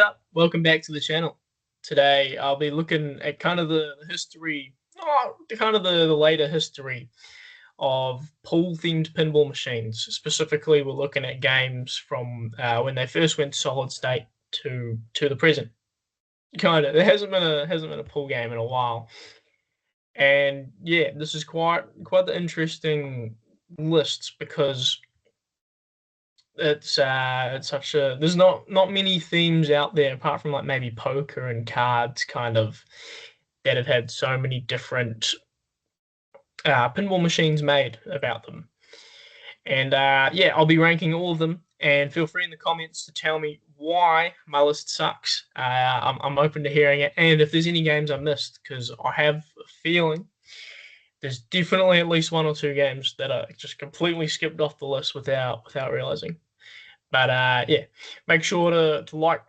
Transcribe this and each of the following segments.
up? Welcome back to the channel. Today I'll be looking at kind of the history, the later history of pool-themed pinball machines. Specifically, we're looking at games from when they first went solid state to the present. There hasn't been a pool game in a while, and yeah, this is quite the interesting list because it's such a there's not many themes out there apart from like maybe poker and cards kind of that have had so many different pinball machines made about them. And yeah, I'll be ranking all of them, and feel free in the comments to tell me why my list sucks. I'm open to hearing it, and if there's any games I missed, because I have a feeling there's definitely at least one or two games that are just completely skipped off the list without realizing. But yeah, make sure to like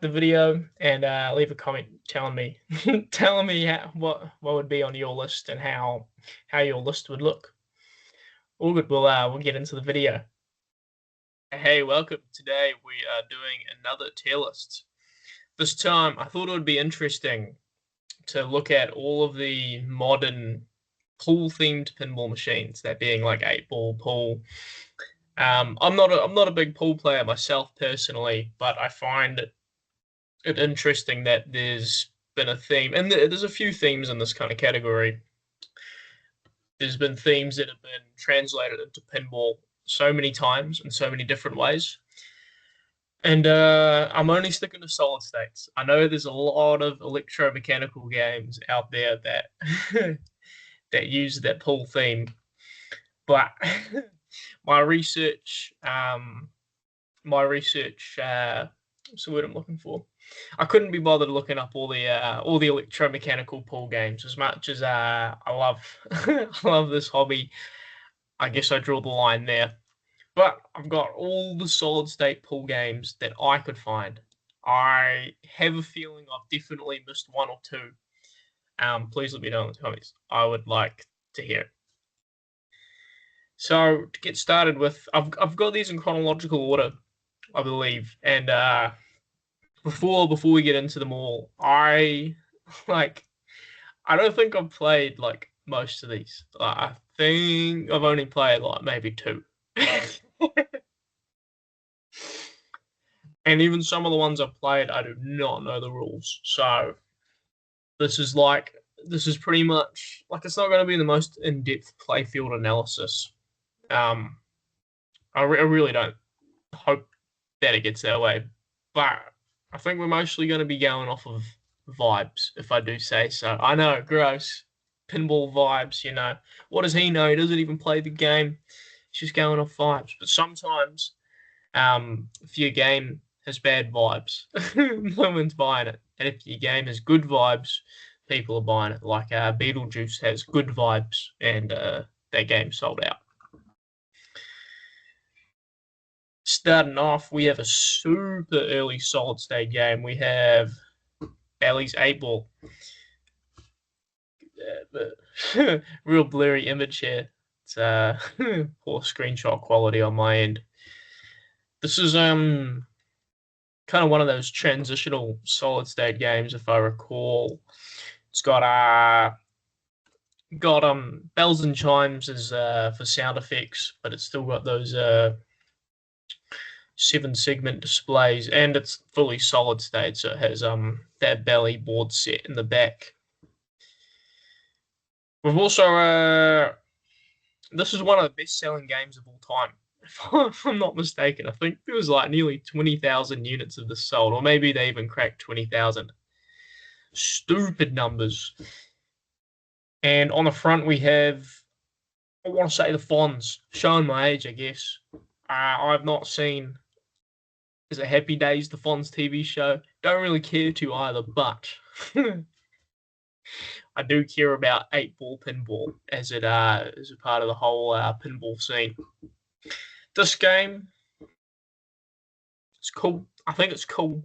the video and leave a comment telling me what would be on your list and how your list would look. All good. We'll get into the video. Hey, welcome. Today we are doing another tier list. This time I thought it would be interesting to look at all of the modern pool-themed pinball machines, that being like 8-ball pool. I'm not a big pool player myself personally, but I find it interesting that there's been a theme, and there's a few themes in this kind of category. There's been themes that have been translated into pinball so many times in so many different ways. And I'm only sticking to solid states. I know there's a lot of electromechanical games out there that that use that pool theme, but my research, what's the word I'm looking for? I couldn't be bothered looking up all the electromechanical pool games. As much as I love I love this hobby, I guess I draw the line there. But I've got all the solid state pool games that I could find. I have a feeling I've definitely missed one or two. Please let me know in the comments. I would like to hear it. So to get started with, I've got these in chronological order, I believe. And before we get into them all, I don't think I've played like most of these. I think I've only played like maybe two. And even some of the ones I've played, I do not know the rules. So this is pretty much like, it's not going to be the most in-depth playfield analysis. I really don't hope that it gets that way, but I think we're mostly going to be going off of vibes, if I do say so. I know, gross. Pinball vibes, you know. What does he know? He doesn't even play the game. He's just going off vibes. But sometimes, if your game has bad vibes, no one's buying it. And if your game has good vibes, people are buying it. Like Beetlejuice has good vibes, and that game sold out. Starting off, we have a super early solid state game. We have Bally's 8-ball. Real blurry image here. It's poor screenshot quality on my end. This is kind of one of those transitional solid state games, if I recall. It's got bells and chimes as for sound effects, but it's still got those 7-segment displays, and it's fully solid state, so it has that belly board set in the back. We've also this is one of the best-selling games of all time, if I'm not mistaken. I think there was like nearly 20,000 units of this sold, or maybe they even cracked 20,000. Stupid numbers. And on the front we have, I want to say, the Fonz, showing my age, I guess. I've not seen, is it Happy Days, the Fonz TV show? Don't really care to either, but I do care about 8-ball pinball as it is a part of the whole pinball scene. This game, it's cool. I think it's cool.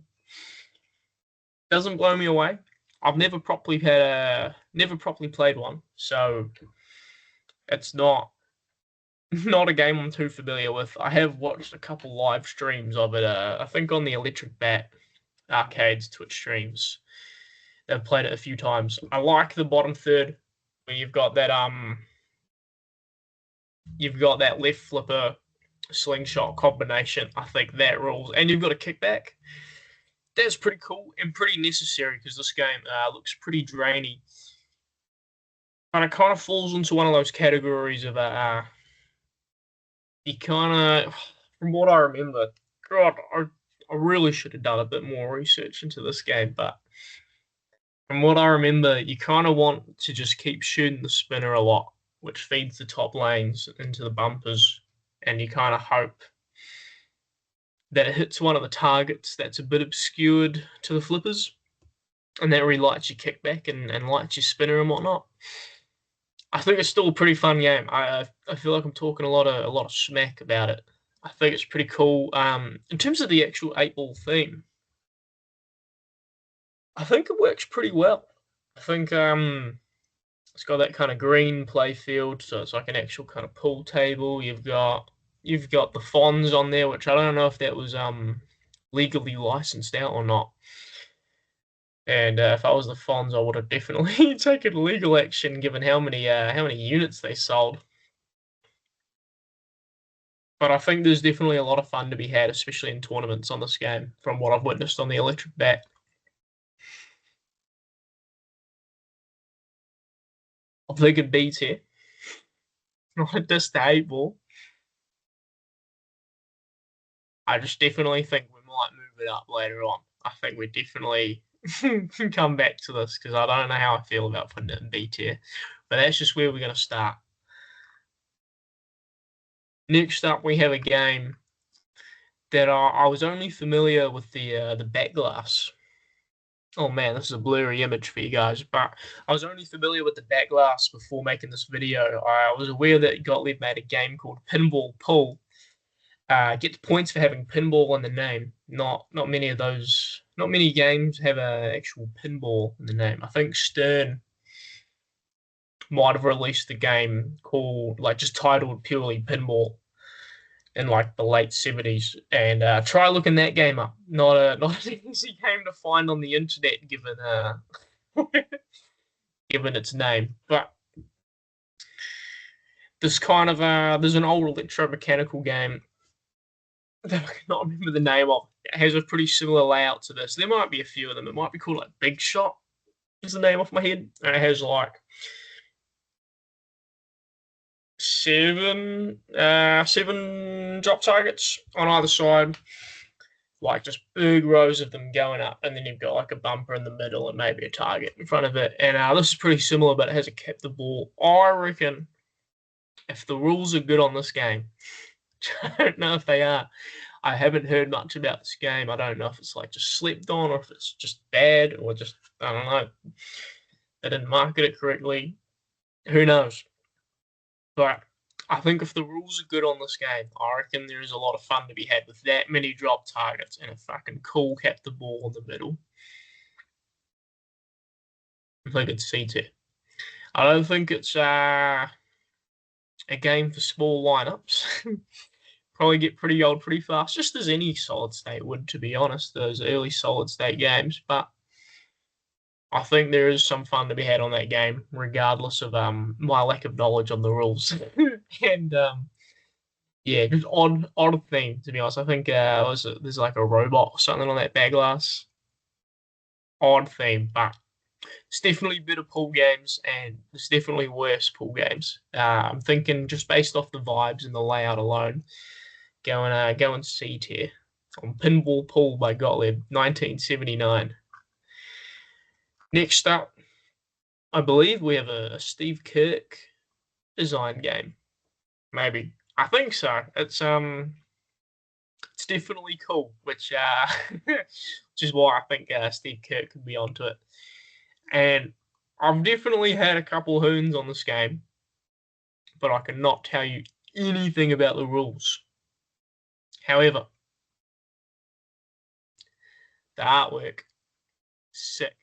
Doesn't blow me away. I've never properly played one, so it's not a game I'm too familiar with. I have watched a couple live streams of it, I think on the Electric Bat, arcades, Twitch streams. They've played it a few times. I like the bottom third where you've got that left flipper slingshot combination. I think that rules, and you've got a kickback. That's pretty cool and pretty necessary because this game looks pretty drainy. But it kind of falls into one of those categories of you kind of, from what I remember, God, I really should have done a bit more research into this game, but from what I remember, you kind of want to just keep shooting the spinner a lot, which feeds the top lanes into the bumpers, and you kind of hope that it hits one of the targets that's a bit obscured to the flippers, and that really lights your kickback and lights your spinner and whatnot. I think it's still a pretty fun game. I feel like I'm talking a lot of smack about it. I think it's pretty cool. In terms of the actual 8-ball theme, I think it works pretty well. I think it's got that kind of green play field, so it's like an actual kind of pool table. You've got the fonts on there, which I don't know if that was legally licensed out or not. And if I was the Fonz, I would have definitely taken legal action, given how many units they sold. But I think there's definitely a lot of fun to be had, especially in tournaments on this game, from what I've witnessed on the electric bat. I'm thinking beats here, not just the 8-ball. I just definitely think we might move it up later on. I think we definitely can come back to this because I don't know how I feel about putting it in B tier. But that's just where we're going to start. Next up, we have a game that I was only familiar with the back glass. Oh man, this is a blurry image for you guys, but I was only familiar with the back glass before making this video. I was aware that Gottlieb made a game called Pinball Pool. Gets points for having pinball in the name. Not many games have an actual pinball in the name. I think Stern might have released a game called just titled purely Pinball in like the late 70s, and try looking that game up. Not an easy game to find on the internet given given its name. But this kind of there's an old electromechanical game that I cannot remember the name of. It has a pretty similar layout to this. There might be a few of them. It might be called like Big Shot is the name off my head. And it has like seven drop targets on either side, like just big rows of them going up, and then you've got like a bumper in the middle and maybe a target in front of it. And this is pretty similar, but it hasn't kept the ball. I reckon if the rules are good on this game, I don't know if they are. I haven't heard much about this game. I don't know if it's like just slept on or if it's just bad or just, I don't know. They didn't market it correctly. Who knows? But I think if the rules are good on this game, I reckon there is a lot of fun to be had with that many drop targets and a fucking cool cap the ball in the middle. I think it's C tier. I don't think it's a game for small lineups. Probably get pretty old pretty fast, just as any solid state would, to be honest, those early solid state games. But I think there is some fun to be had on that game, regardless of my lack of knowledge on the rules. And yeah, just odd theme, to be honest. I think there's like a robot or something on that bag glass. Odd theme, but it's definitely better pool games and it's definitely worse pool games. I'm thinking just based off the vibes and the layout alone, going C tier on Pinball Pool by Gottlieb, 1979. Next up, I believe we have a Steve Kirk design game. Maybe. I think so. It's definitely cool, which is why I think Steve Kirk could be onto it. And I've definitely had a couple hoons on this game, but I cannot tell you anything about the rules. However, the artwork, sick.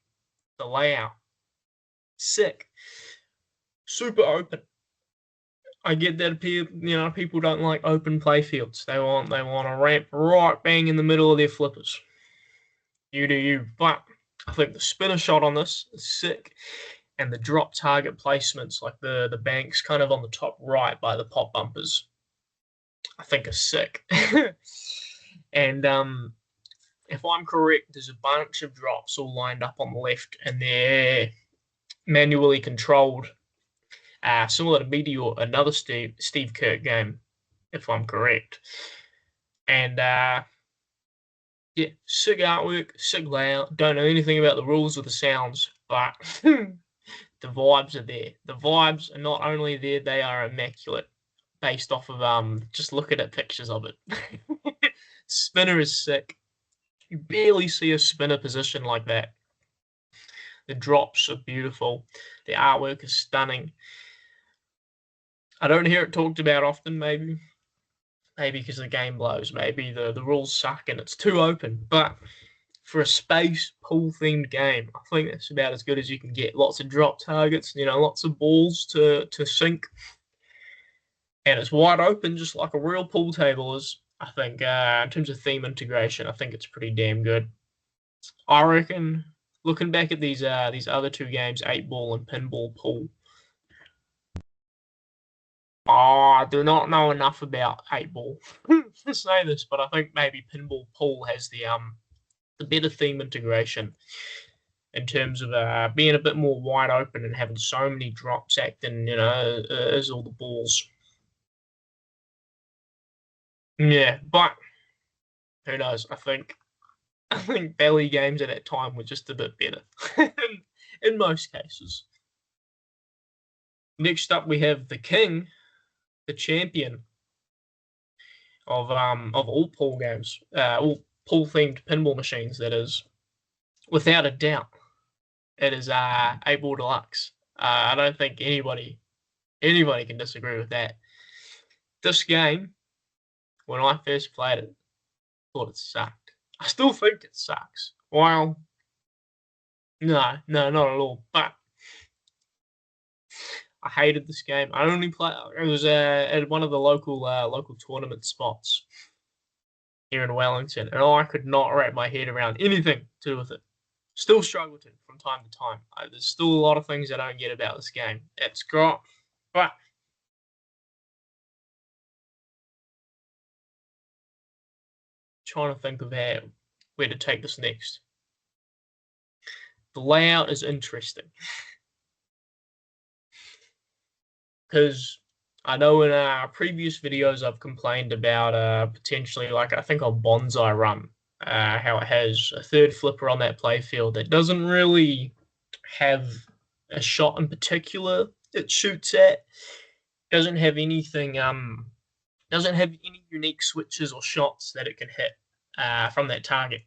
The layout, sick. Super open. I get that people don't like open play fields. They want a ramp right bang in the middle of their flippers. You do you. But I think the spinner shot on this is sick, and the drop target placements, like the banks kind of on the top right by the pop bumpers, I think are sick. And if I'm correct, there's a bunch of drops all lined up on the left, and they're manually controlled, similar to Meteor, another Steve Kirk game, if I'm correct. And yeah, sick artwork, sick layout. Don't know anything about the rules or the sounds, but the vibes are there. The vibes are not only there, they are immaculate. Based off of just looking at pictures of it. Spinner is sick. You barely see a spinner position like that. The drops are beautiful. The artwork is stunning. I don't hear it talked about often, maybe because the game blows. Maybe the rules suck and it's too open. But for a space pool themed game, I think that's about as good as you can get. Lots of drop targets, lots of balls to sink. And it's wide open, just like a real pool table is. I think in terms of theme integration, I think it's pretty damn good. I reckon, looking back at these other two games, 8-Ball and Pinball Pool, I do not know enough about 8-Ball to say this, but I think maybe Pinball Pool has the better theme integration in terms of being a bit more wide open and having so many drops acting, as all the balls. Yeah, but who knows? I think belly games at that time were just a bit better in most cases. Next up, we have the king, the champion of all pool games, all pool themed pinball machines. That is, without a doubt, it is 8-Ball Deluxe. I don't think anybody can disagree with that. This game, when I first played it, I thought it sucked. I still think it sucks. Well, no, not at all. But I hated this game. I only played. It was at one of the local tournament spots here in Wellington, and I could not wrap my head around anything to do with it. Still struggle to from time to time. There's still a lot of things I don't get about this game. It's got, but trying to think of where to take this next. The layout is interesting because I know in our previous videos I've complained about potentially, like I think on Bonsai Run, how it has a third flipper on that playfield that doesn't really have a shot in particular it shoots at. Doesn't have anything. Doesn't have any unique switches or shots that it can hit from that target.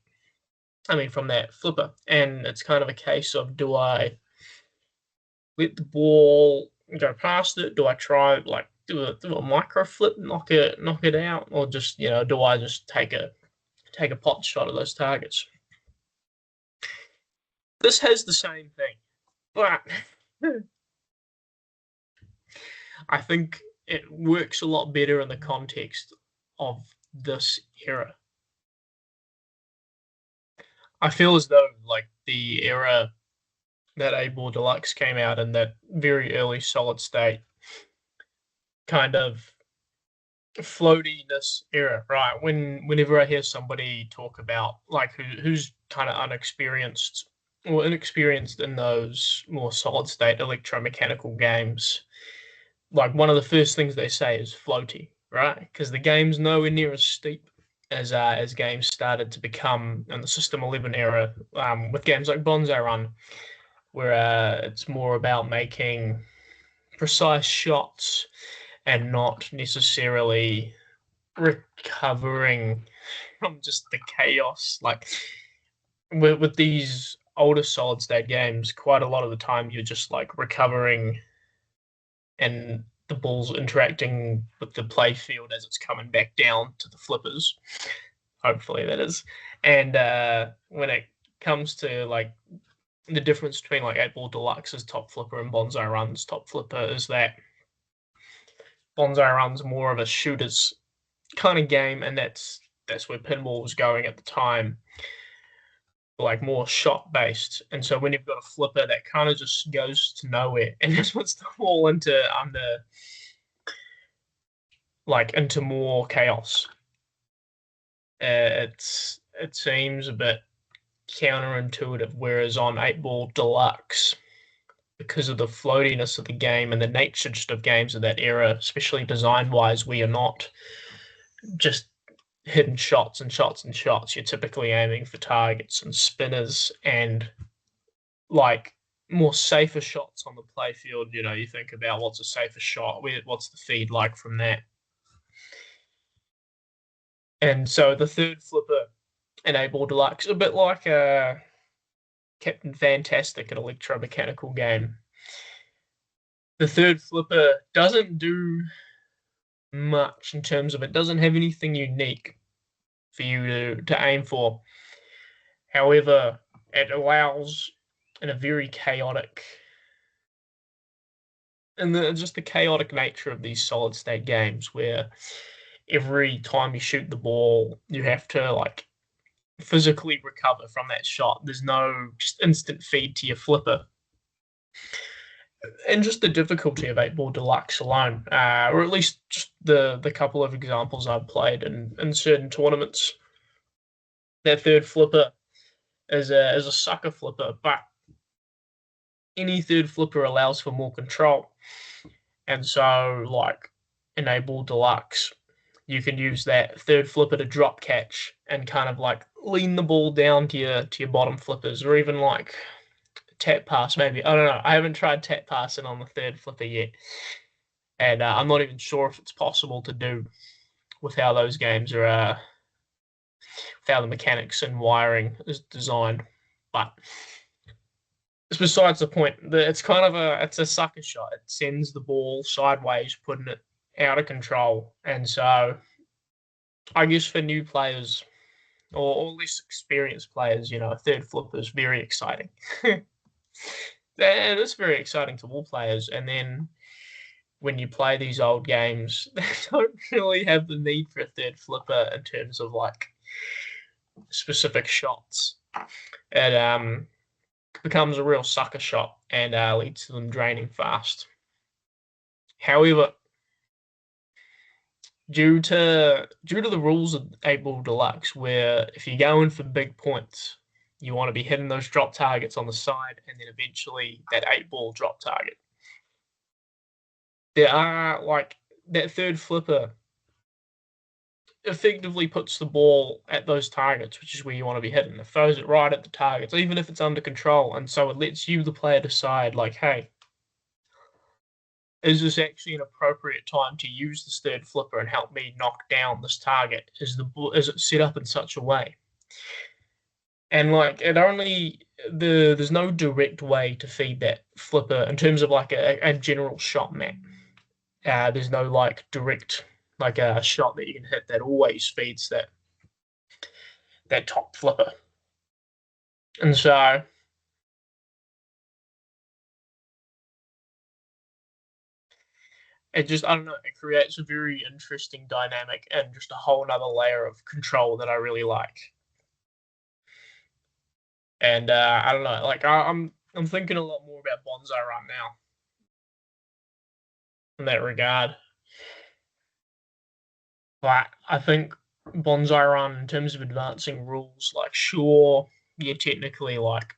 I mean, from that flipper, and it's kind of a case of, do I let the ball go past it? Do I try like do a micro flip, knock it out, or just do I just take a pot shot at those targets? This has the same thing, but I think it works a lot better in the context of this era. I feel as though like the era that 8-Ball Deluxe came out in, that very early solid state kind of floatiness era, right? Whenever I hear somebody talk about like who's kind of inexperienced in those more solid state electromechanical games, like one of the first things they say is floaty, right? Because the game's nowhere near as steep as games started to become in the System 11 era, with games like Bonsai Run, where it's more about making precise shots and not necessarily recovering from just the chaos. Like with these older solid state games, quite a lot of the time you're just like recovering and the ball's interacting with the play field as it's coming back down to the flippers. Hopefully that is. And when it comes to like the difference between like 8-Ball Deluxe's top flipper and Bonsai Run's top flipper is that Bonsai Run's more of a shooter's kind of game, and that's where pinball was going at the time. like more shot based. And so when you've got a flipper that kind of just goes to nowhere and just puts the ball into more chaos. It seems a bit counterintuitive, whereas on 8-Ball Deluxe, because of the floatiness of the game and the nature just of games of that era, especially design wise, we are not just hitting shots and shots and shots. You're typically aiming for targets and spinners and like more safer shots on the playfield. You know, you think about what's a safer shot, what's the feed like from that. And so the third flipper in 8-Ball Deluxe, a bit like a Captain Fantastic, an electromechanical game. The third flipper doesn't do much in terms of it doesn't have anything unique for you to aim for. However, it allows in a very chaotic and just the chaotic nature of these solid state games where every time you shoot the ball, you have to like physically recover from that shot. There's no just instant feed to your flipper. And just the difficulty of 8-Ball Deluxe alone, or at least just the couple of examples I've played in certain tournaments, that third flipper is a sucker flipper, but any third flipper allows for more control. And so, like in 8-Ball Deluxe, you can use that third flipper to drop catch and kind of like lean the ball down to your bottom flippers, or even like tap pass maybe. I don't know. I haven't tried tap passing on the third flipper yet, and I'm not even sure if it's possible to do with how those games are, with how the mechanics and wiring is designed. But it's besides the point. It's kind of it's a sucker shot. It sends the ball sideways, putting it out of control, and so I guess for new players or less experienced players, you know, a third flipper is very exciting. And it's very exciting to all players. And then when you play these old games, they don't really have the need for a third flipper in terms of like specific shots. It becomes a real sucker shot and leads to them draining fast. However, due to the rules of 8-Ball Deluxe, where if you're going for big points, you want to be hitting those drop targets on the side and then eventually that 8-ball drop target. There are like that third flipper effectively puts the ball at those targets, which is where you want to be hitting. It throws it right at the targets, even if it's under control. And so it lets you, the player, decide like, hey, is this actually an appropriate time to use this third flipper and help me knock down this target? Is it set up in such a way? And like there's no direct way to feed that flipper in terms of like a general shot map. There's no like direct like a shot that you can hit that always feeds that top flipper. And so it just, I don't know, it creates a very interesting dynamic and just a whole nother layer of control that I really like. And I don't know, like I'm thinking a lot more about Bonsai right now in that regard. But I think Bonsai Run, in terms of advancing rules, like sure, you're technically like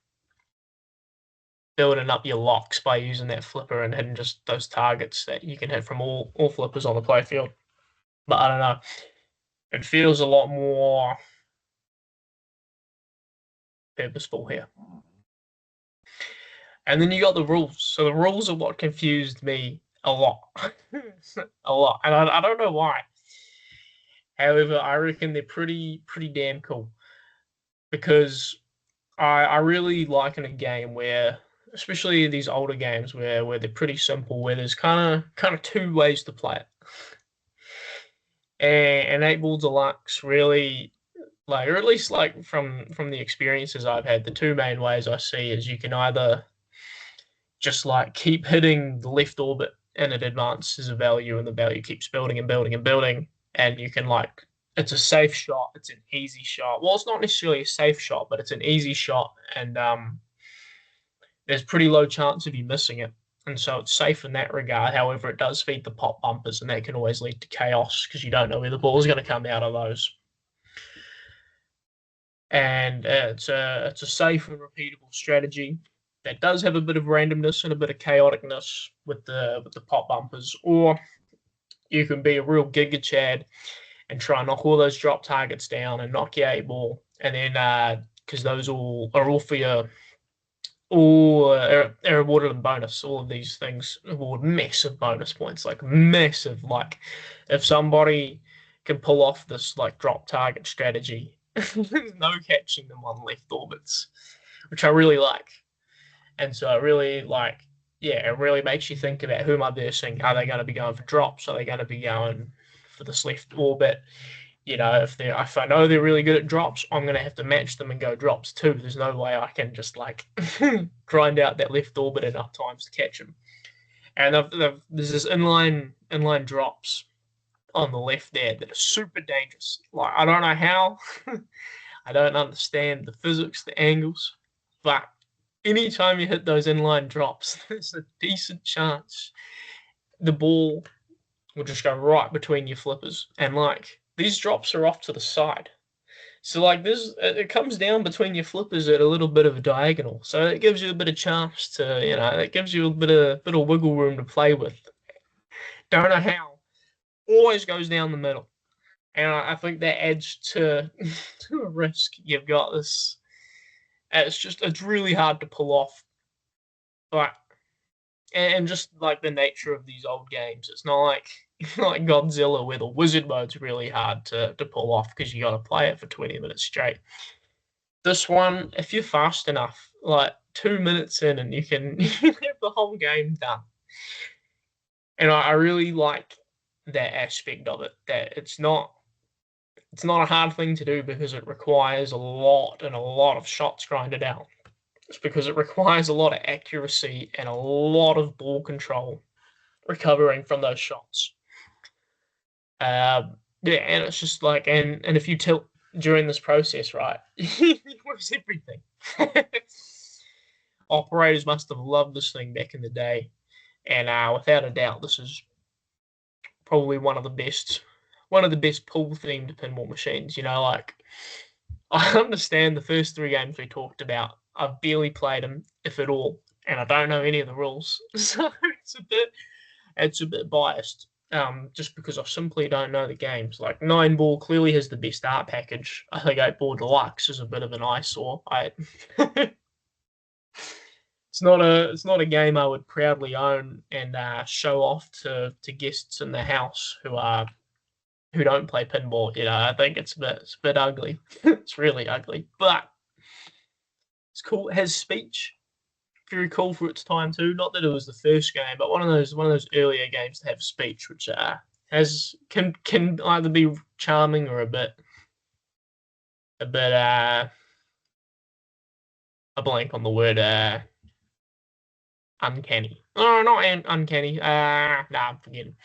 building up your locks by using that flipper and hitting just those targets that you can hit from all flippers on the playfield. But I don't know. It feels a lot more purposeful here. And then you got the rules. So the rules are what confused me a lot. A lot. And I don't know why. However, I reckon they're pretty damn cool. Because I really like in a game where, especially these older games where they're pretty simple, where there's kind of two ways to play it. And 8-Ball Deluxe really, like, or at least like from the experiences I've had, the two main ways I see is you can either just like keep hitting the left orbit and it advances a value and the value keeps building and building and building, and you can like it's a safe shot. It's an easy shot. Well, it's not necessarily a safe shot, but it's an easy shot, and there's pretty low chance of you missing it. And so it's safe in that regard. However, it does feed the pop bumpers, and that can always lead to chaos because you don't know where the ball is going to come out of those. And it's a safe and repeatable strategy that does have a bit of randomness and a bit of chaoticness with the pop bumpers. Or you can be a real Giga Chad and try and knock all those drop targets down and knock your 8-ball, and then because those are all for your all are awarded in bonus. All of these things award massive bonus points, like massive. Like if somebody can pull off this like drop target strategy, there's no catching them on left orbits, which I really like. And so I really like, yeah, it really makes you think about who am I versing? Are they going to be going for drops? Are they going to be going for this left orbit? You know, if I know they're really good at drops, I'm going to have to match them and go drops too. There's no way I can just like grind out that left orbit enough times to catch them. And there's this inline drops on the left there that are super dangerous. Like I don't know how, I don't understand the physics, the angles, but anytime you hit those inline drops, there's a decent chance the ball will just go right between your flippers. And like these drops are off to the side. So like this, it comes down between your flippers at a little bit of a diagonal. So it gives you a bit of chance to, it gives you a bit of wiggle room to play with. Don't know how. Always goes down the middle. And I think that adds to to a risk. You've got this. It's really hard to pull off. But and just like the nature of these old games, it's not like Godzilla where the wizard mode's really hard to pull off because you got to play it for 20 minutes straight. This one, if you're fast enough, like 2 minutes in, and you can have the whole game done. And I really like that aspect of it. That it's not a hard thing to do because it requires a lot of shots grinded out. It's because it requires a lot of accuracy and a lot of ball control recovering from those shots. Yeah, and it's just like, and if you tilt during this process, right, you lose everything. Operators must have loved this thing back in the day, and without a doubt, this is probably one of the best pool themed pinball machines. Like I understand the first 3 games we talked about. I've barely played them, if at all, and I don't know any of the rules, so it's a bit biased. Just because I simply don't know the games. Like 9-ball clearly has the best art package. I think 8-ball Deluxe is a bit of an eyesore. It's not a game I would proudly own and show off to guests in the house who don't play pinball. I think it's a bit ugly. It's really ugly, but it's cool. It has speech. Very cool for its time too. Not that it was the first game, but one of those earlier games to have speech, which can either be charming or a bit a blank on the word uncanny. Oh, not uncanny. I'm forgetting.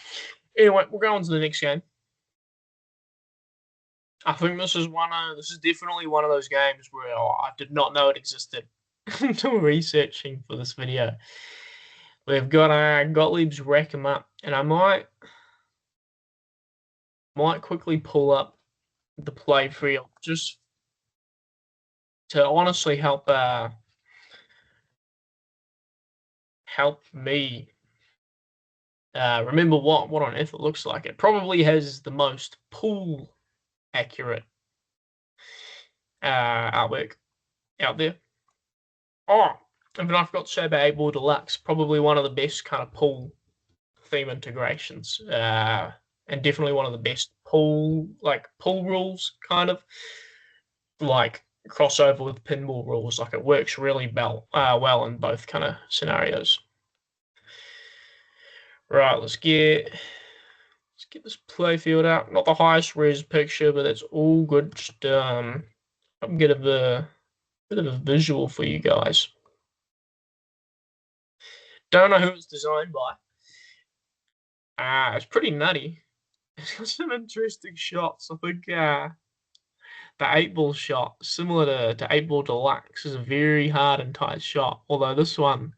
Anyway, we'll go on to the next game. I think this is definitely one of those games where I did not know it existed until researching for this video. We've got Gottlieb's Rack 'em Up, and I might quickly pull up the play field just to honestly help me remember what on earth it looks like. It probably has the most pool accurate artwork out there. Oh, and I forgot to say about 8-ball Deluxe, probably one of the best kind of pool theme integrations, and definitely one of the best pool rules, kind of like crossover with pinball rules. Like it works really well in both kind of scenarios. Right, let's get this playfield out. Not the highest res picture, but that's all good. Just get a bit of a visual for you guys. Don't know who it's designed by. It's pretty nutty. It's got some interesting shots. I think the 8-ball shot, similar to 8-ball Deluxe, is a very hard and tight shot. Although this one,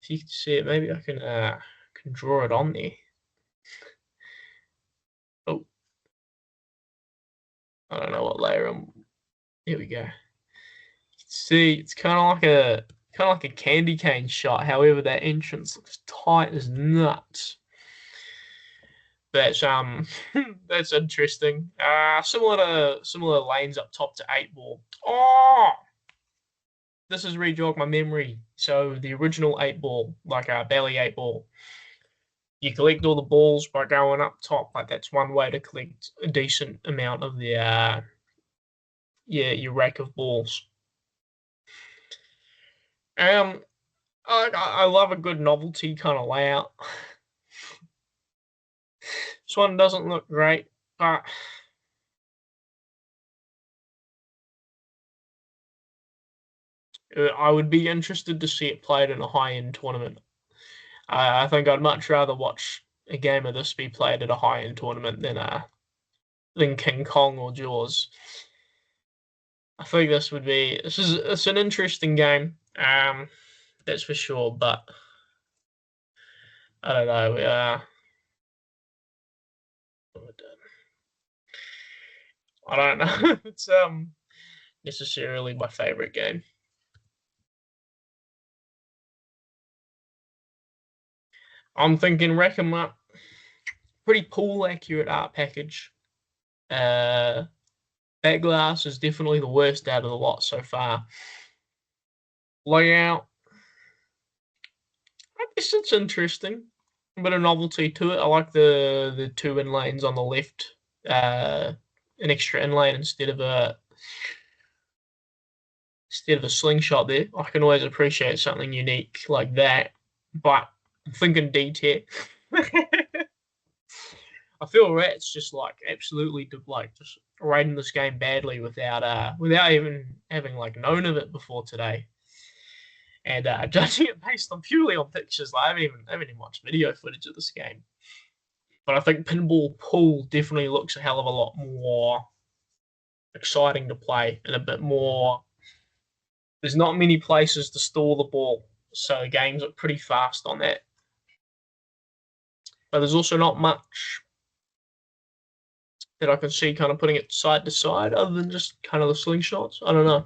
if you can see it, maybe I can draw it on there. Oh, I don't know what layer I'm. Here we go. You can see it's kind of like a candy cane shot. However, that entrance looks tight as nuts. That's that's interesting. Similar lanes up top to 8-ball. Oh, this has rejogged my memory. So the original 8-ball, like a belly 8-ball, you collect all the balls by going up top. Like that's one way to collect a decent amount of the your rack of balls. I love a good novelty kind of layout. This one doesn't look great, but I would be interested to see it played in a high-end tournament. I think I'd much rather watch a game of this be played at a high-end tournament than King Kong or Jaws. I think it's an interesting game. That's for sure, but I don't know. I don't know if it's necessarily my favorite game. I'm thinking rack 'em up. Pretty pool accurate art package. That glass is definitely the worst out of the lot so far. Layout, I guess it's interesting. A bit of novelty to it. I like the two in lanes on the left. An extra in lane instead of a slingshot there. I can always appreciate something unique like that. But I'm thinking D-Tech. I feel Rat's just like absolutely just rating this game badly without even having like known of it before today, and judging it based on purely on pictures. Like, I haven't even watched video footage of this game, but I think Pinball Pool definitely looks a hell of a lot more exciting to play and a bit more. There's not many places to store the ball, so games look pretty fast on that. But there's also not much that I can see kind of putting it side to side other than just kind of the slingshots. I don't know.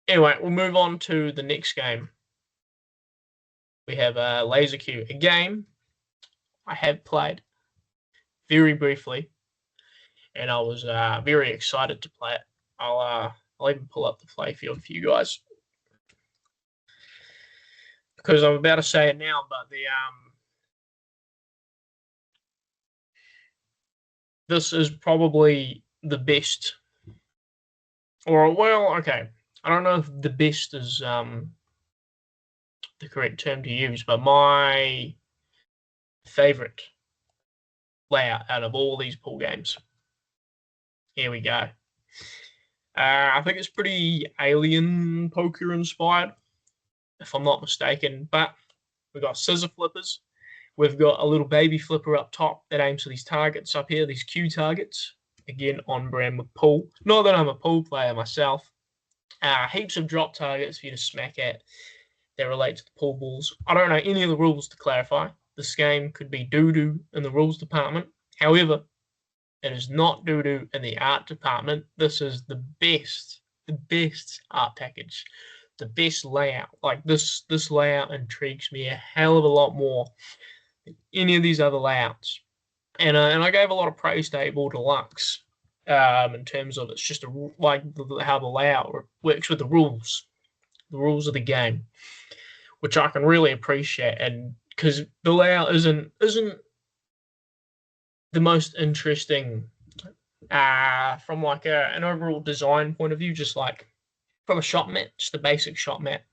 Anyway, we'll move on to the next game. We have Laser Q, a game I have played very briefly, and I was very excited to play it. I'll even pull up the playfield for you guys because I'm about to say it now, but this is probably the best, or well, okay, I don't know if the best is the correct term to use, but my favorite layout out of all these pool games. Here we go. I think it's pretty Alien Poker inspired, if I'm not mistaken. But we've got scissor flippers. We've got a little baby flipper up top that aims for these targets up here, these Q targets. Again, on brand with pool. Not that I'm a pool player myself. Heaps of drop targets for you to smack at that relate to the pool balls. I don't know any of the rules to clarify. This game could be doo-doo in the rules department. However, it is not doo-doo in the art department. This is the best art package, the best layout. Like this layout intrigues me a hell of a lot more than any of these other layouts. And I gave a lot of praise to 8-ball Deluxe in terms of it's just how the layout works with the rules of the game, which I can really appreciate. And because the layout isn't the most interesting from like an overall design point of view, just like from a shot mat, just a basic shot mat.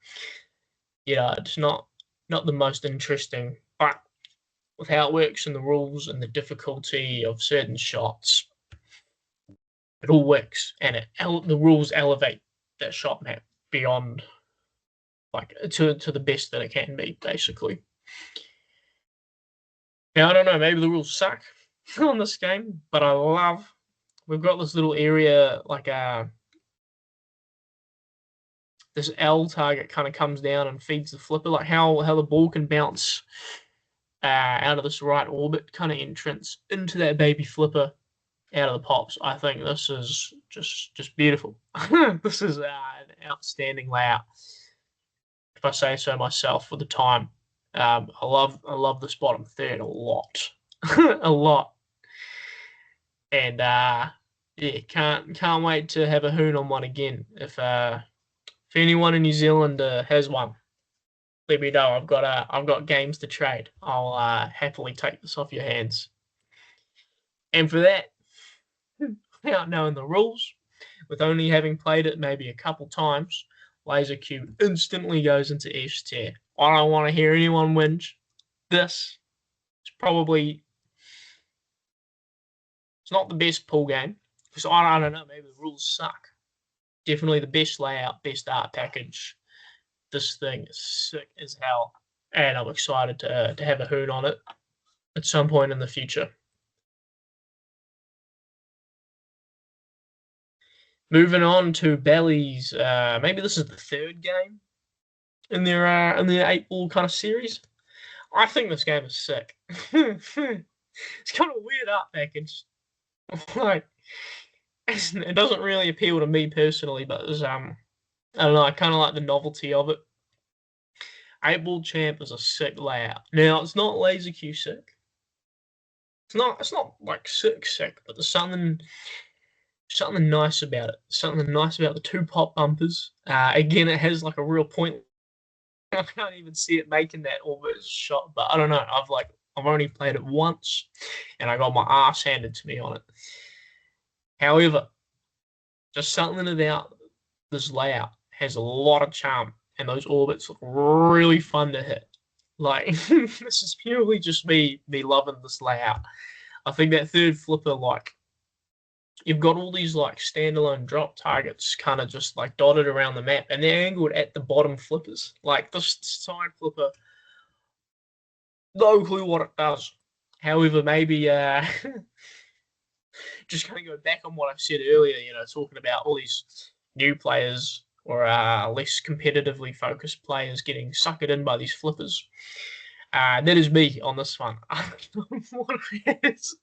It's not the most interesting, but with how it works and the rules and the difficulty of certain shots, it all works, and the rules elevate that shot mat beyond like to the best that it can be, basically. Now, I don't know, maybe the rules suck on this game, but I love we've got this little area, like, this L target kind of comes down and feeds the flipper, like how the ball can bounce out of this right orbit kind of entrance into that baby flipper out of the pops. I think this is just beautiful. This is an outstanding layout, if I say so myself, for the time. I love this bottom third a lot, a lot, and yeah, can't wait to have a hoon on one again. If anyone in New Zealand has one, let me know. I've got games to trade. I'll happily take this off your hands. And for that, without knowing the rules, with only having played it maybe a couple times, Laser Cube instantly goes into S tier. I don't want to hear anyone whinge. This is probably it's not the best pool game because I don't know. Maybe the rules suck. Definitely the best layout, best art package. This thing is sick as hell, and I'm excited to have a hoon on it at some point in the future. Moving on to Belly's, maybe this is the third game in their 8-ball kind of series. I think this game is sick. It's kind of a weird art package. Like, it doesn't really appeal to me personally, but I don't know. I kind of like the novelty of it. 8-ball champ is a sick layout. Now it's not laser Q sick. It's not like sick, but there's something nice about it. Something nice about the two pop bumpers. Again, it has like a real point. I can't even see it making that orbit shot, but I don't know. I've only played it once, and I got my ass handed to me on it. However, just something about this layout has a lot of charm, and those orbits look really fun to hit. Like this is purely just me loving this layout. I think that third flipper, like you've got all these like standalone drop targets kind of just like dotted around the map, and they're angled at the bottom flippers. Like this side flipper, no clue what it does. However, maybe just kind of go back on what I said earlier, talking about all these new players or less competitively focused players getting suckered in by these flippers. That is me on this one. I don't know what it is.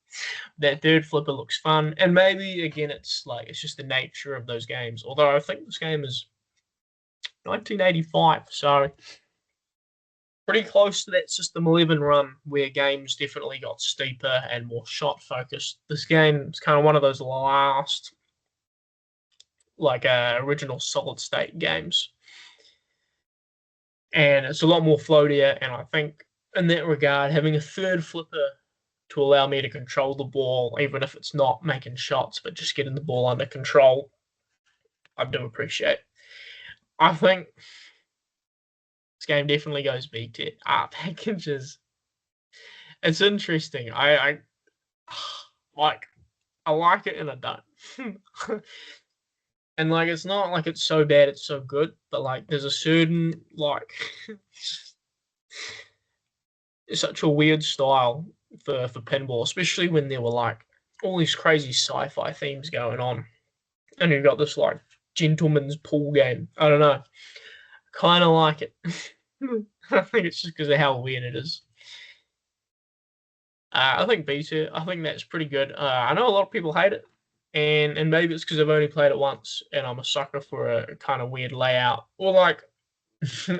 That third flipper looks fun, and maybe again it's just the nature of those games. Although I think this game is 1985, so pretty close to that System 11 run where games definitely got steeper and more shot focused. This game is kind of one of those last original solid state games, and it's a lot more floatier. And I think in that regard, having a third flipper to allow me to control the ball, even if it's not making shots, but just getting the ball under control, I do appreciate. I think this game definitely goes B tier. Art packages. It's interesting. I like it and I don't. And it's not like it's so bad it's so good, but there's a certain such a weird style for pinball, especially when there were all these crazy sci-fi themes going on, and you've got this gentleman's pool game. I don't know, kind of like it. I think it's just because of how weird it is. I think B tier. I think that's pretty good. I know a lot of people hate it, and maybe it's because I've only played it once, and I'm a sucker for a kind of weird layout. Or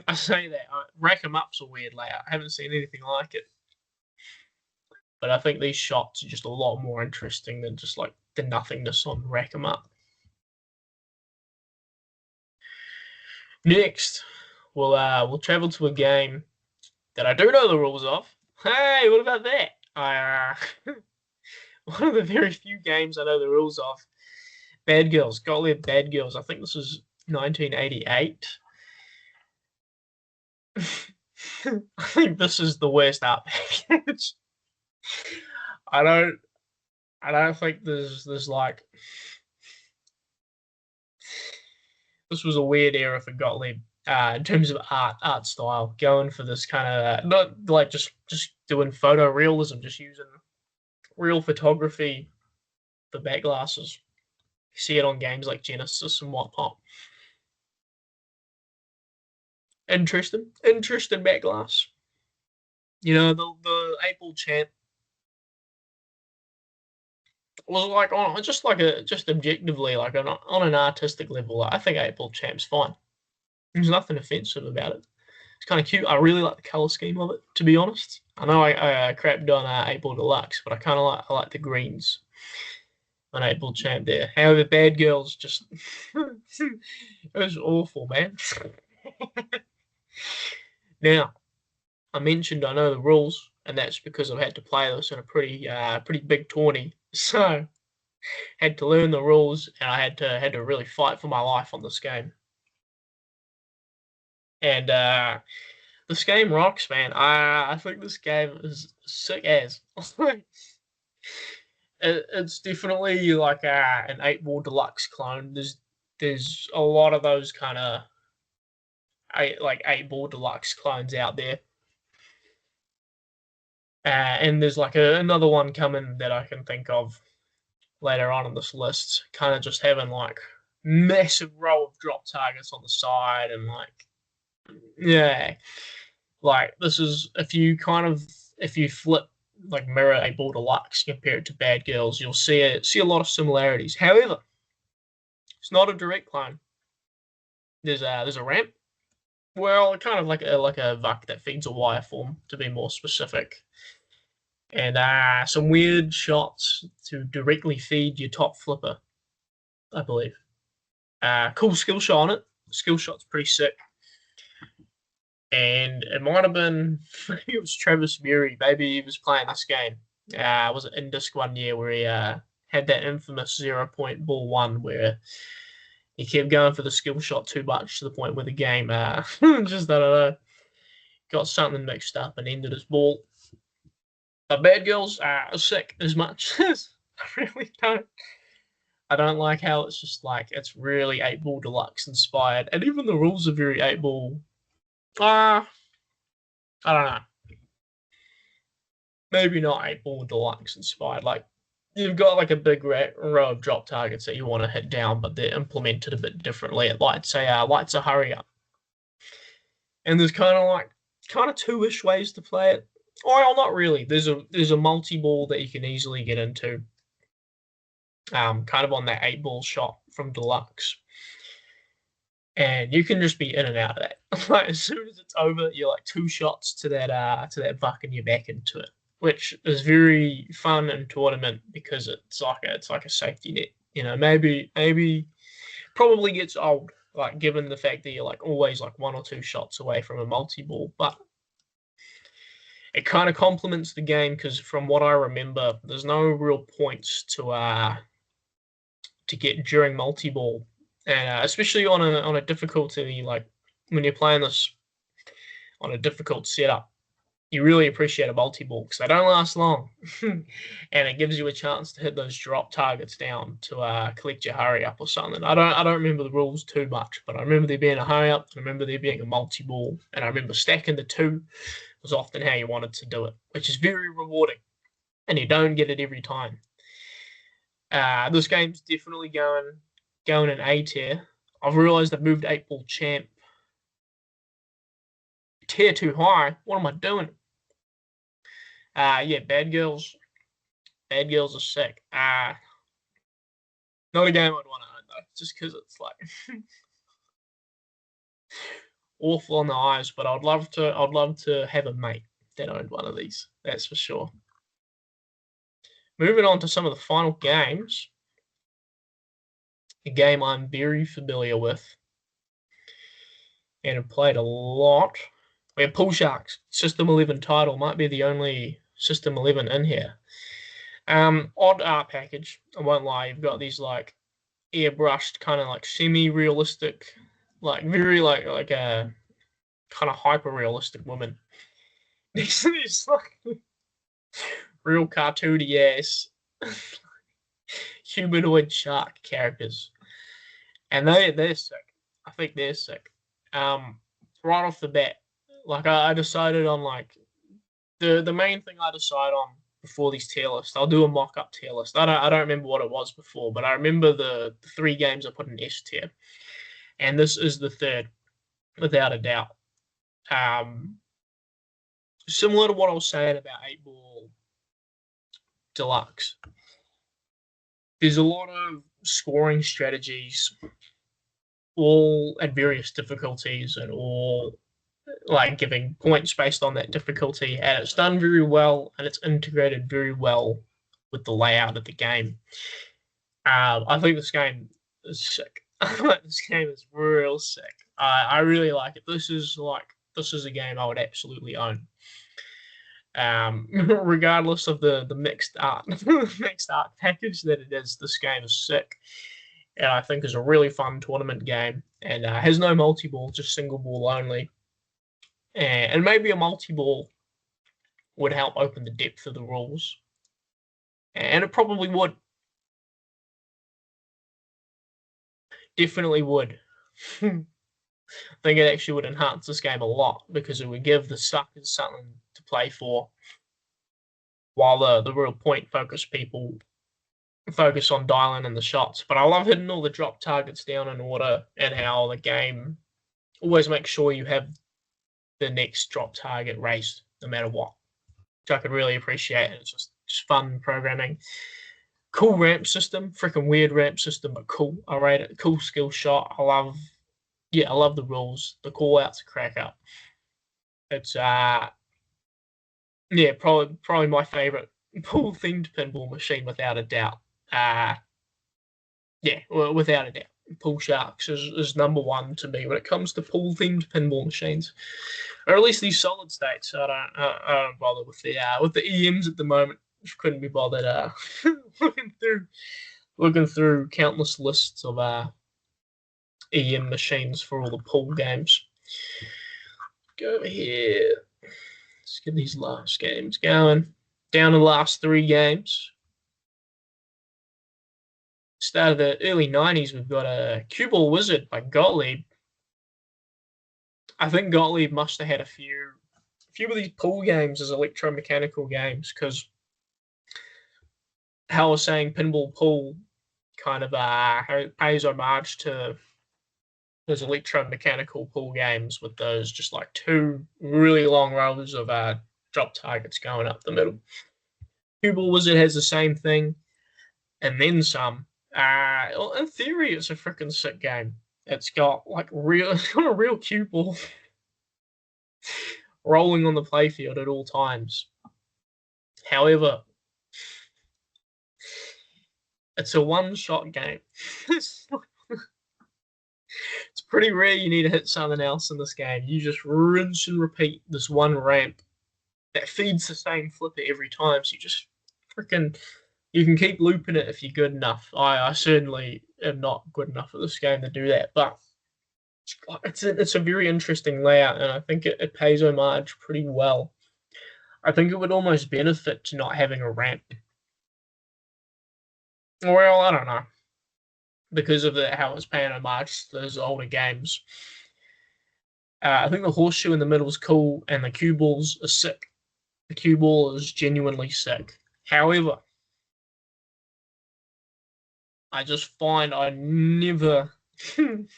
I say that Rack 'em Up's a weird layout. I haven't seen anything like it, but I think these shots are just a lot more interesting than just the nothingness on Rack 'em Up. Next, we'll travel to a game that I do know the rules of. Hey, what about that? One of the very few games I know the rules of. Bad Girls, Gottlieb Bad Girls. I think this was 1988. I think this is the worst art package. I don't think there's this was a weird era for Gottlieb. in terms of art style, going for this kind of not like just doing photorealism, just using real photography for back glasses. You see it on games like Genesis and whatnot. Interesting back glass. You know, the 8-ball champ was like on just like a just objectively like on an artistic level. I think 8-ball champ's fine. There's nothing offensive about it. It's kind of cute. I really like the color scheme of it, to be honest. I know I crapped on 8-ball Deluxe, but I like the greens on 8-ball champ there. However, Bad Girls just it was awful, man. Now, I mentioned I know the rules, and that's because I've had to play this in a pretty big tourney. So had to learn the rules, and I had to really fight for my life on this game. And this game rocks, man. I think this game is sick as. It's definitely like an 8-ball Deluxe clone. There's a lot of those kind of 8-ball Deluxe clones out there. And there's like another one coming that I can think of later on this list, kind of just having like massive row of drop targets on the side and like yeah, like this is if you flip like mirror 8-ball Deluxe compare it to Bad Girls, you'll see a lot of similarities. However, it's not a direct clone. There's a ramp. Well, kind of like a VUC that feeds a wire form, to be more specific. And some weird shots to directly feed your top flipper, I believe. Cool skill shot on it. Skill shot's pretty sick. And it might have been, it was Travis Murray. Maybe he was playing this game. Was it in disc one year where he had that infamous 0-point ball one where he kept going for the skill shot too much to the point where the game just, I don't know, got something mixed up and ended his ball. But Bad Girls are sick as much as I really don't. I don't like how it's just like it's really 8-ball Deluxe inspired, and even the rules are very 8-ball. I don't know. Maybe not 8-ball Deluxe inspired. Like you've got like a big row of drop targets that you want to hit down, but they're implemented a bit differently. It lights a hurry up, and there's kind of two-ish ways to play it. Well, not really. There's a multi-ball that you can easily get into. Kind of on that 8-ball shot from Deluxe. And you can just be in and out of that. Like as soon as it's over, you're like 2 shots to that VUC and you're back into it. Which is very fun in tournament because it's like a safety net. You know, maybe probably gets old, like given the fact that you're like always like 1 or 2 shots away from a multi-ball, but it kind of complements the game because from what I remember, there's no real points to get during multi-ball, and especially on a difficulty like when you're playing this on a difficult setup, you really appreciate a multi-ball because they don't last long, and it gives you a chance to hit those drop targets down to collect your hurry up or something. I don't remember the rules too much, but I remember there being a hurry up, I remember there being a multi-ball, and I remember stacking the 2 was often how you wanted to do it, which is very rewarding, and you don't get it every time. This game's definitely going in A tier. I've realised I've moved 8-ball champ tier too high. What am I doing? Yeah, Bad Girls. Bad Girls are sick. Not a game I'd want to own though, just because it's like awful on the eyes. But I'd love to have a mate that owned one of these. That's for sure. Moving on to some of the final games. A game I'm very familiar with and have played a lot. We have Pool Sharks, System 11 title. Might be the only System 11 in here. Odd art package. I won't lie. You've got these like airbrushed, kind of like semi-realistic, like very like a kind of hyper-realistic women. These like real cartoony ass humanoid shark characters, and they're sick. I think they're sick. right off the bat, like I decided on like the main thing I decide on before these tier lists. I'll do a mock-up tier list. I don't remember what it was before, but I remember the 3 games I put in S tier, and this is the third, without a doubt. Similar to what I was saying about 8-Ball Deluxe. There's a lot of scoring strategies, all at various difficulties and all like giving points based on that difficulty, and it's done very well and it's integrated very well with the layout of the game. I think this game is sick. This game is real sick. I really like it. This is a game I would absolutely own. Regardless of the mixed art mixed art package that it is, this game is sick, and I think is a really fun tournament game. And has no multi-ball, just single ball only. And maybe a multi-ball would help open the depth of the rules, and it probably would. Definitely would. I think it actually would enhance this game a lot because it would give the suckers something to play for, while the real point focused people focus on dialing in the shots. But I love hitting all the drop targets down in order, and how the game always makes sure you have the next drop target raised no matter what, which I could really appreciate. And it's just fun programming. Cool ramp system, freaking weird ramp system, but cool. I rate it. Cool skill shot. I love the rules. The call outs crack up. It's probably my favorite pool themed pinball machine without a doubt. Without a doubt. Pool Sharks is number one to me when it comes to pool themed pinball machines, or at least these solid states. I don't bother with the EMs at the moment. Just couldn't be bothered looking through countless lists of EM machines for all the pool games. Go over here. Let's get these last games going. Down to the last 3 games. Start of the early 90s, we've got a Cue Ball Wizard by Gottlieb. I think Gottlieb must have had a few of these pool games as electromechanical games, because how I was saying, Pinball Pool kind of pays homage to those electromechanical pool games with those just like 2 really long rows of drop targets going up the middle. Cue Ball Wizard has the same thing, and then some. In theory, it's a freaking sick game. It's got a real cue ball rolling on the playfield at all times. However, it's a one-shot game. It's pretty rare you need to hit something else in this game. You just rinse and repeat this one ramp that feeds the same flipper every time. So you just you can keep looping it if you're good enough. I certainly am not good enough at this game to do that, but it's a very interesting layout, and I think it pays homage pretty well. I think it would almost benefit to not having a ramp. Well, I don't know, because of how it's paying homage to those older games. I think the horseshoe in the middle is cool, and the cue balls are sick. The cue ball is genuinely sick. However, I just find I never shoot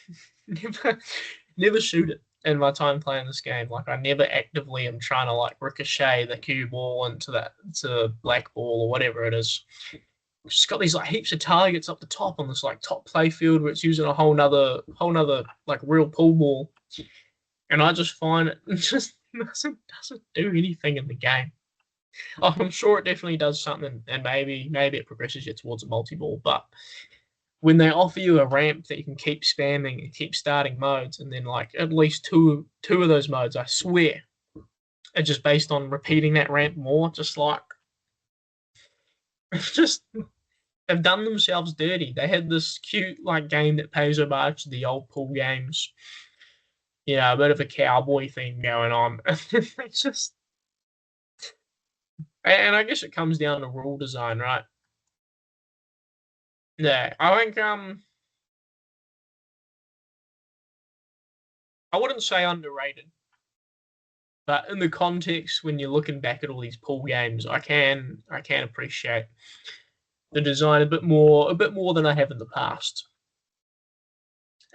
it in my time playing this game. Like, I never actively am trying to ricochet the cue ball into black ball or whatever it is. It's just got these heaps of targets up the top on this top playfield where it's using a whole nother real pool ball, and I just find it just doesn't do anything in the game. Oh, I'm sure it definitely does something, and maybe it progresses you towards a multi-ball, but when they offer you a ramp that you can keep spamming and keep starting modes, and then at least two of those modes, I swear, are just based on repeating that ramp more, they've done themselves dirty. They had this cute game that pays homage to the old pool games, a bit of a cowboy theme going on. It's just, and I guess it comes down to rule design, right? Yeah, I think I wouldn't say underrated, but in the context when you're looking back at all these pool games, I can appreciate the design a bit more than I have in the past.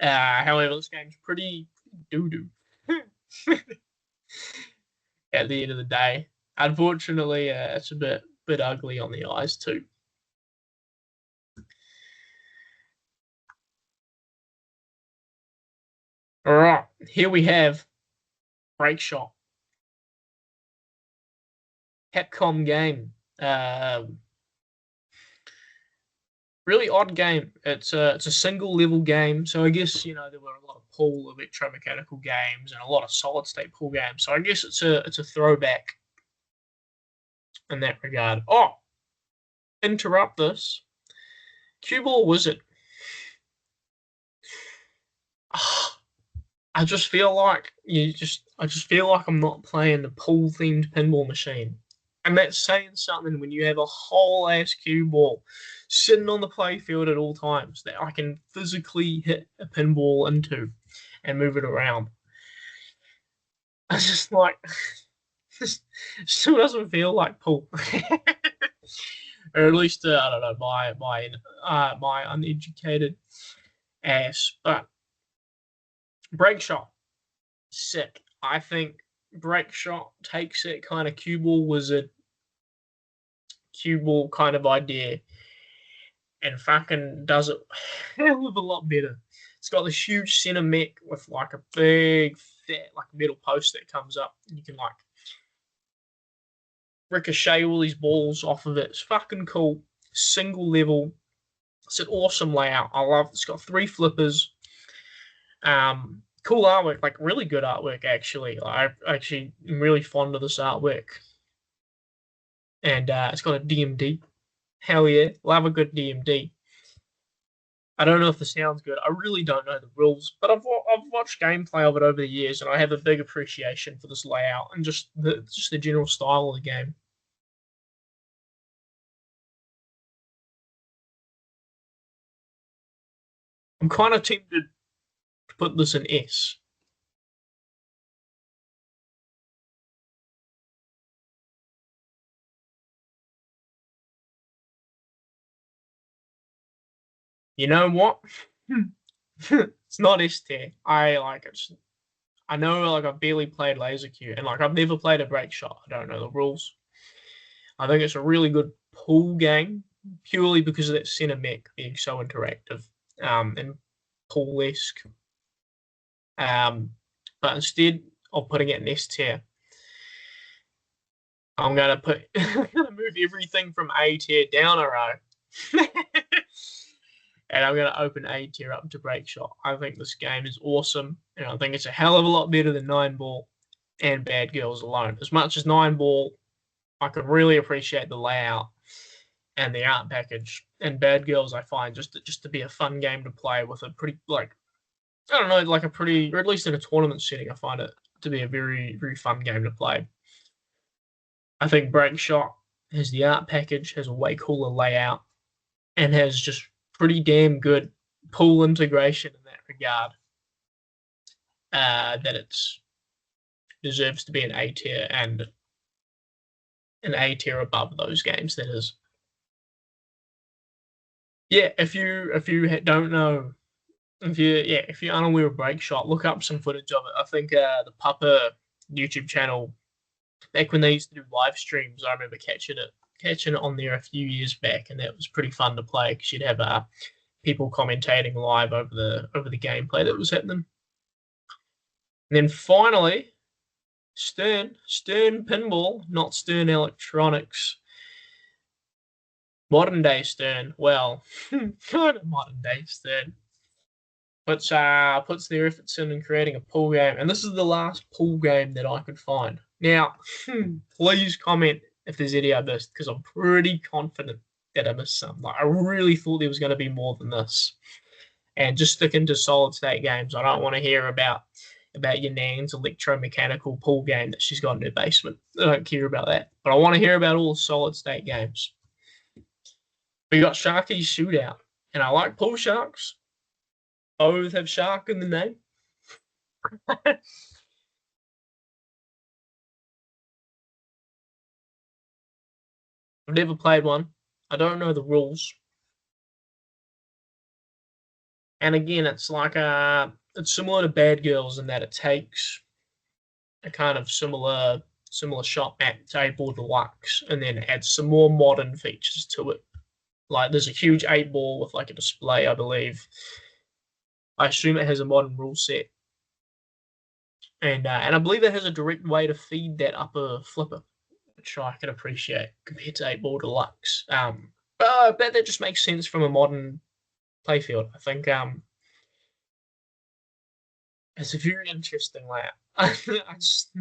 However, this game's pretty doo-doo at the end of the day. Unfortunately, it's a bit ugly on the eyes too. All right, here we have Breakshot, Capcom game. Really odd game. It's a single level game, so I guess there were a lot of pool electromechanical games and a lot of solid state pool games. So I guess it's a throwback in that regard. Oh, interrupt this. Cue Ball Wizard. I just feel like I'm not playing the pool themed pinball machine. And that's saying something when you have a whole ass cue ball sitting on the playfield at all times that I can physically hit a pinball into and move it around. I just like this still doesn't feel like pool. Or at least I don't know, my uneducated ass. But Breakshot, sick. I think Breakshot takes that kind of cue ball wizard, cue ball kind of idea and fucking does it a hell of a lot better. It's got this huge center mech with like a big fat like metal post that comes up. You can like ricochet all these balls off of it. It's fucking cool. Single level. It's an awesome layout. I love it. It's got 3 flippers. Cool artwork, like really good artwork actually. I actually am really fond of this artwork. And it's got a DMD. Hell yeah, love a good DMD. I don't know if the sound's good. I really don't know the rules, but I've watched gameplay of it over the years, and I have a big appreciation for this layout and just the general style of the game. I'm kind of tempted to put this in S. You know what? It's not S tier. I like it. I know, like I've barely played Laser Q, and like I've never played a Breakshot. I don't know the rules. I think it's a really good pool game purely because of that center mech being so interactive and pool-esque. But instead of putting it in S tier, I'm gonna move everything from A tier down a row. And I'm going to open A tier up to Breakshot. I think this game is awesome, and I think it's a hell of a lot better than 9-ball and Bad Girls alone. As much as 9-ball, I could really appreciate the layout and the art package. And Bad Girls, I find just to be a fun game to play with a pretty, like, I don't know, like a pretty, or at least in a tournament setting, I find it to be a very, very fun game to play. I think Breakshot has the art package, has a way cooler layout, and has just pretty damn good pool integration in that regard. That it deserves to be an A tier and an A tier above those games. That is. Yeah, if you don't know, if you're unaware of Breakshot, look up some footage of it. I think the Papa YouTube channel, back when they used to do live streams, I remember catching it on there a few years back, and that was pretty fun to play because you'd have people commentating live over the gameplay that was happening. And then finally, Stern Pinball, not Stern Electronics. Modern day Stern, well, kind of modern day Stern. Puts their efforts in creating a pool game, and this is the last pool game that I could find. Now, please comment if there's any I missed, because I'm pretty confident that I missed some. Like, I really thought there was going to be more than this. And just sticking to solid state games, I don't want to hear about your nan's electromechanical pool game that she's got in her basement. I don't care about that. But I want to hear about all the solid state games. We got Sharky's Shootout, and I like pool sharks. Both have shark in the name. I've never played one. I don't know the rules. And again, it's like it's similar to Bad Girls in that it takes a kind of similar shot map to 8-Ball Deluxe and then adds some more modern features to it. Like there's a huge 8-ball with like a display, I believe. I assume it has a modern rule set, and I believe it has a direct way to feed that upper flipper, which I can appreciate compared to 8-Ball Deluxe. But I bet that just makes sense from a modern playfield. I think it's a very interesting layout. I just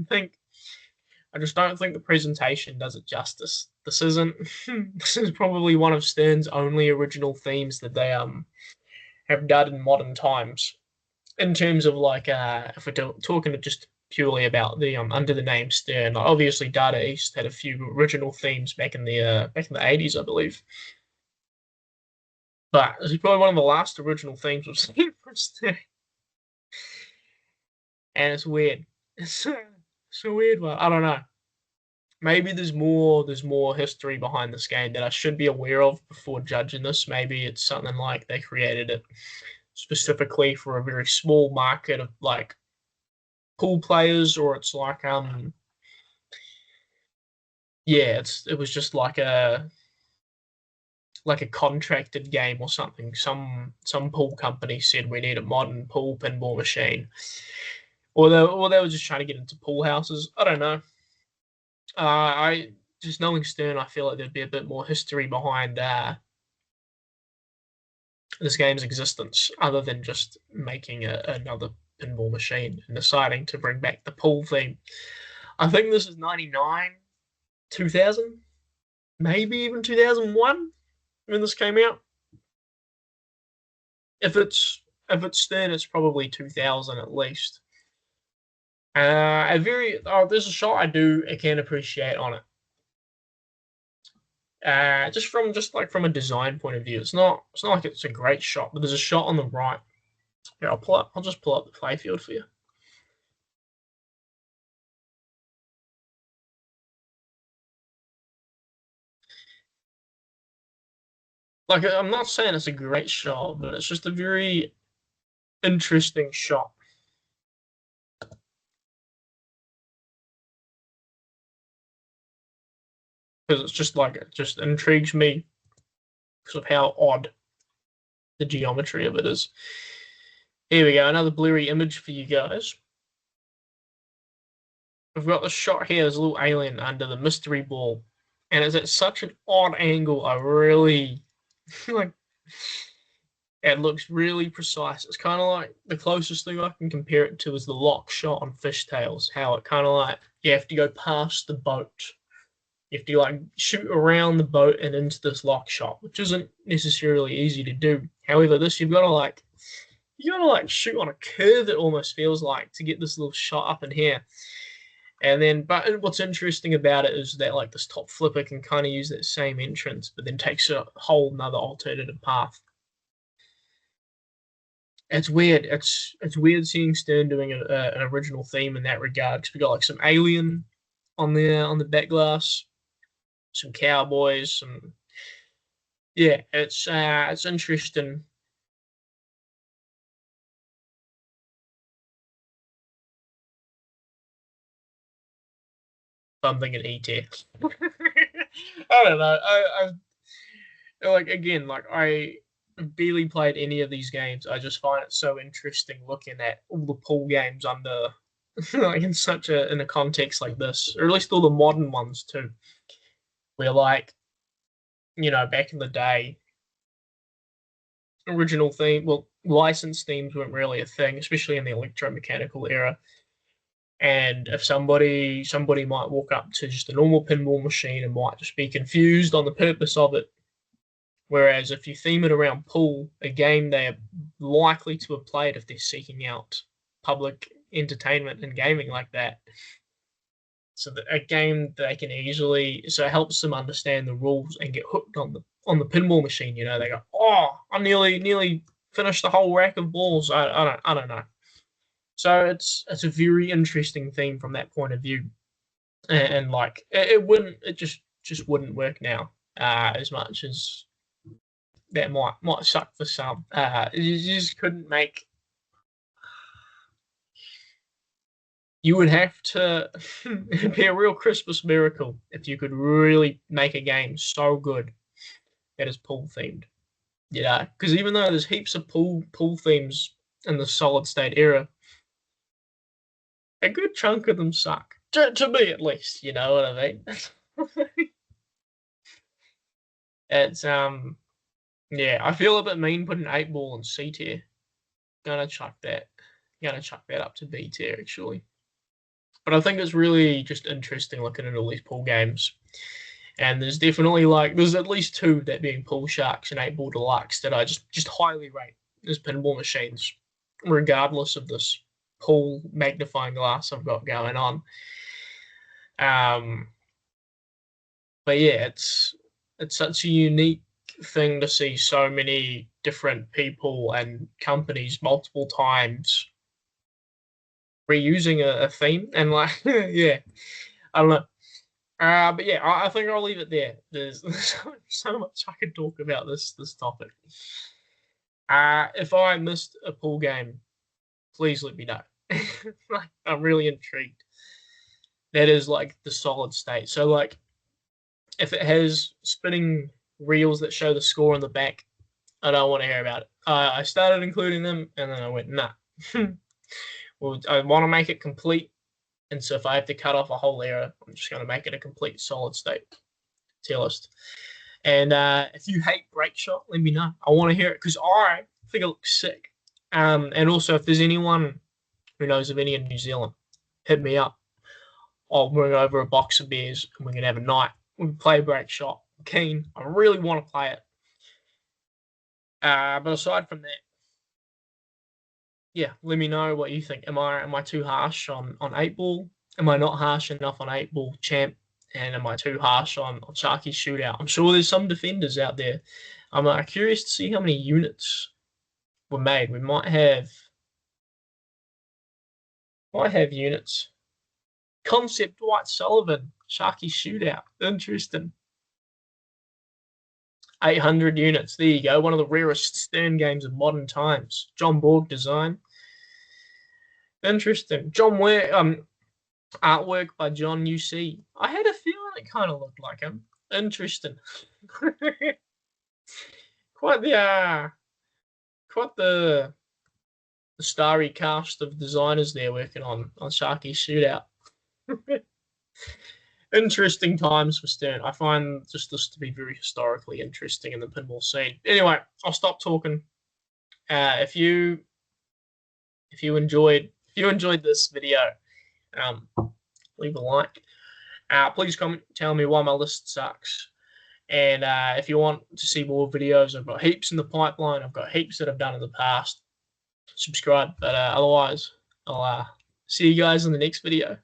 don't think the presentation does it justice. This isn't. This is probably one of Stern's only original themes that they have done in modern times. In terms of like, if we're talking just purely about the under the name Stern, like obviously Data East had a few original themes back in the 80s, I believe. But this is probably one of the last original themes we've seen from Stern, and it's weird. It's a weird one. I don't know. Maybe there's more history behind this game that I should be aware of before judging this. Maybe it's something like they created it specifically for a very small market of like pool players, or it's like yeah, it was just like a contracted game or something. Some pool company said we need a modern pool pinball machine, or they were just trying to get into pool houses. I don't know. I just knowing Stern, I feel like there'd be a bit more history behind this game's existence, other than just making another pinball machine and deciding to bring back the pool theme. I think this is 99, 2000, maybe even 2001 when this came out. If it's Stern, it's probably 2000 at least. There's a shot I can appreciate on it. Just from a design point of view, it's not like it's a great shot, but there's a shot on the right. Yeah, I'll just pull up the playfield for you. Like I'm not saying it's a great shot, but it's just a very interesting shot because it's just like it just intrigues me because of how odd the geometry of it is. Here we go, another blurry image for you guys. We've got the shot here. There's a little alien under the mystery ball, and it's at such an odd angle. I really like. It looks really precise. It's kind of like the closest thing I can compare it to is the lock shot on Fishtails. How it kind of like you have to go past the boat. You have to like shoot around the boat and into this lock shot, which isn't necessarily easy to do. However, this you gotta like shoot on a curve. It almost feels like to get this little shot up in here. And then, but what's interesting about it is that like this top flipper can kind of use that same entrance, but then takes a whole another alternative path. It's weird. It's weird seeing Stern doing an original theme in that regard because we got like some alien on the back glass, some cowboys, some yeah. It's interesting. Something in ET. I don't know. Like again, like I barely played any of these games. I just find it so interesting looking at all the pool games under like in a context like this, or at least all the modern ones too, where like back in the day, original theme, well, licensed themes weren't really a thing, especially in the electromechanical era. And if somebody might walk up to just a normal pinball machine and might just be confused on the purpose of it. Whereas if you theme it around pool, a game they are likely to have played if they're seeking out public entertainment and gaming like that. So that a game that they can easily, so it helps them understand the rules and get hooked on the pinball machine. They go, oh, I nearly finished the whole rack of balls. I don't know. So it's a very interesting theme from that point of view, and like it just wouldn't work now as much as that might suck for some. You just couldn't make. You would have to. It'd be a real Christmas miracle if you could really make a game so good that is pool themed. You know, because even though there's heaps of pool themes in the solid state era, a good chunk of them suck. To me, at least. You know what I mean? It's yeah. I feel a bit mean putting 8 ball in C tier. Gonna chuck that. Gonna chuck that up to B tier actually. But I think it's really just interesting looking at all these pool games. And there's definitely there's at least 2, that being Pool Sharks and 8 Ball Deluxe, that I just highly rate as pinball machines, regardless of this pool magnifying glass I've got going on. But yeah, it's such a unique thing to see so many different people and companies multiple times reusing a theme, and yeah, I don't know. But yeah, I think I'll leave it there. There's so much I could talk about this topic. If I missed a pool game, please let me know. I'm really intrigued. That is the solid state. So if it has spinning reels that show the score on the back, I don't want to hear about it. I started including them, and then I went, nah. Well, I want to make it complete, and so if I have to cut off a whole era, I'm just going to make it a complete solid state tier list. And if you hate Breakshot, let me know. I want to hear it because I think it looks sick. And also, if there's anyone who knows of any in New Zealand, hit me up. I'll bring over a box of beers and we can have a night. We can play Breakshot. I'm keen. I really want to play it. But aside from that, yeah, let me know what you think. Am I too harsh on 8 ball? Am I not harsh enough on 8 ball champ? And am I too harsh on Sharky Shootout? I'm sure there's some defenders out there. I'm curious to see how many units were made. We might have units. Concept Dwight Sullivan, Sharky Shootout. Interesting. 800 units. There you go. One of the rarest Stern games of modern times. John Borg design. Interesting. Artwork by John UC. I had a feeling it kind of looked like him. Interesting. quite the starry cast of designers there working on Sharky Shootout. Interesting times for Stern. I find just this to be very historically interesting in the pinball scene. Anyway, I'll stop talking. If you enjoyed this video, leave a like. Please comment, tell me why my list sucks. And if you want to see more videos, I've got heaps in the pipeline. I've got heaps that I've done in the past. Subscribe. But otherwise, I'll see you guys in the next video.